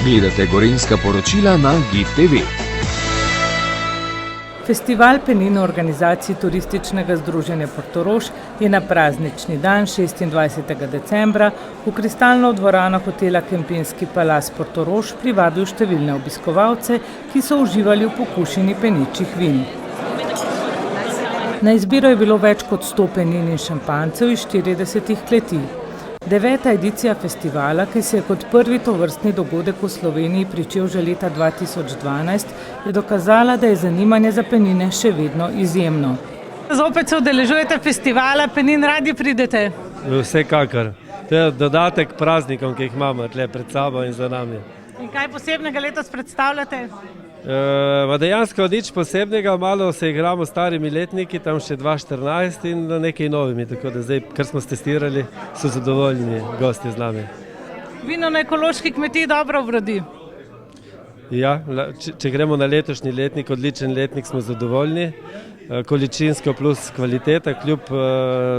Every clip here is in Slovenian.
Gledate Gorenjska poročila na GIF TV. Festival Penin v organizaciji Turističnega združenja Portorož je na praznični dan 26. decembra v kristalno dvorano hotela Kempinski Palace Portorož privabil številne obiskovalce, ki so uživali v pokušini peničjih vin. Na izbiro je bilo več kot 100 penin in šampanjcev iz 40 kleti. 9. edicija festivala, ki se je kot prvi tovrstni dogodek v Sloveniji pričel že leta 2012, je dokazala, da je zanimanje za penine še vedno izjemno. Zopet se udeležujete festivala, penin radi pridete? Vsekakor. To je dodatek praznikom, ki jih imamo tle pred sabo in za nami. In kaj posebnega letos predstavljate? Dejansko nič posebnega, malo se igramo s starimi letniki, tam še 2014 in nekaj novimi, tako da zdaj, kar smo testirali, so zadovoljni gosti z nami. Vino na ekološki kmetiji dobro obrodi? Ja, če gremo na letošnji letnik, odličen letnik, smo zadovoljni. Količinsko plus kvaliteta, kljub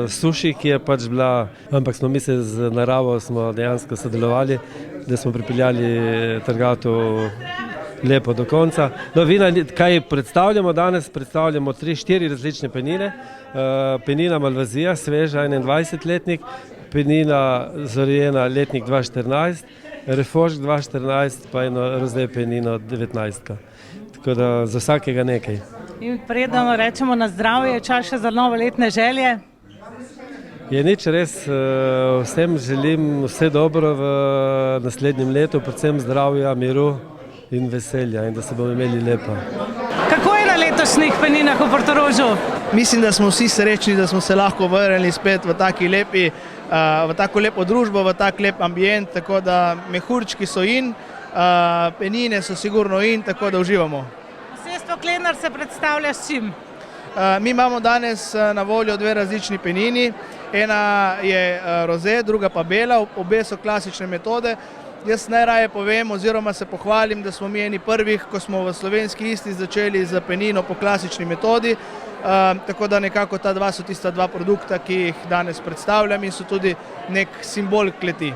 suši, ki je pač bila, ampak smo mi se z naravo smo dejansko sodelovali, da smo pripeljali trgato lepo do konca. No, vina, kaj predstavljamo danes? Predstavljamo 3-4 različne penine. Penina Malvazija, sveža 21-letnik, penina Zorjena, letnik 2014, Refošk 2014, pa eno rozdej penino 19. Tako da za vsakega nekaj. In predano rečemo na zdravje, je čas še za novoletne želje? Je nič res, vsem želim vse dobro v naslednjem letu, predvsem zdravja, miru in veselja in da se bomo imeli lepo. Kako je na letošnjih peninah v Portorožu? Mislim, da smo vsi srečni, da smo se lahko vrnili spet v tako lepo družbo, v tak lep ambient, tako da mehurčki so in, penine so sigurno in, tako da uživamo. Posestvo Klenar se predstavlja s čim? Mi imamo danes na voljo 2 različni penini, ena je roze, druga pa bela, obe so klasične metode. Jaz najraje povem oziroma se pohvalim, da smo mi eni prvih, ko smo v slovenski Istri začeli z penino po klasični metodi, tako da nekako ta dva so tista 2 produkta, ki jih danes predstavljam in so tudi nek simbol kleti.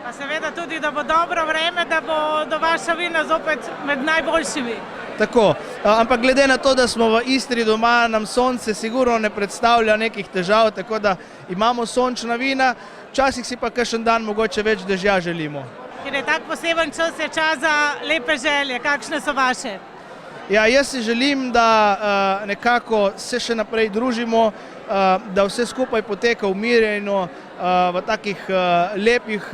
Pa seveda tudi, da bo dobro vreme, da bodo vaša vina zopet med najboljšimi. Tako, ampak glede na to, da smo v Istri doma, nam sonce sigurno ne predstavlja nekih težav, tako da imamo sončna vina, včasih si pa kakšen dan mogoče več dežja želimo. Ker je tak poseben čas, je čas za lepe želje. Kakšne so vaše? Ja, jaz si želim, da nekako se še naprej družimo, da vse skupaj poteka umirjeno, v takih lepih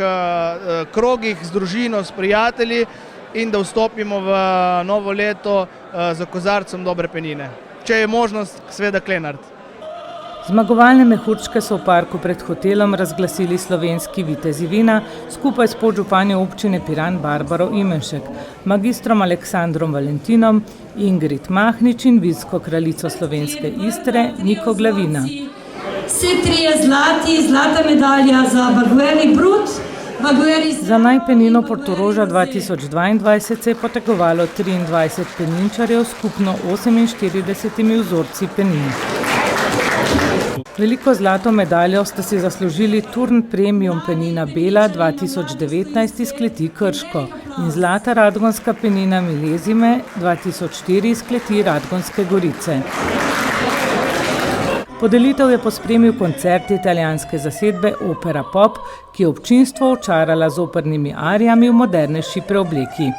krogih z družino, s prijatelji in da vstopimo v novo leto za kozarcem dobre penine. Če je možnost, seveda Klenart. Zmagovalne mehurčke so v parku pred hotelom razglasili slovenski vitezi vina skupaj s podžupanjo občine Piran Barbaro Imenšek, magistrom Aleksandrom Valentinom, Ingrid Mahnič in vinsko kraljico slovenske Istre Niko Glavina. Vse 3 zlata medalja za Bagueri Brut. Za najpenino Portoroža 2022 se je potegovalo 23 peninčarjev skupno 48 vzorci penin. Veliko zlato medaljo sta si zaslužili Turn Premium penina Bela 2019 iz kleti Krško in zlata radgonska penina Milezime 2004 iz kleti Radgonske Gorice. Podelitev je pospremil koncert italijanske zasedbe Opera Pop, ki je občinstvo očarala z opernimi arijami v modernejši preobleki.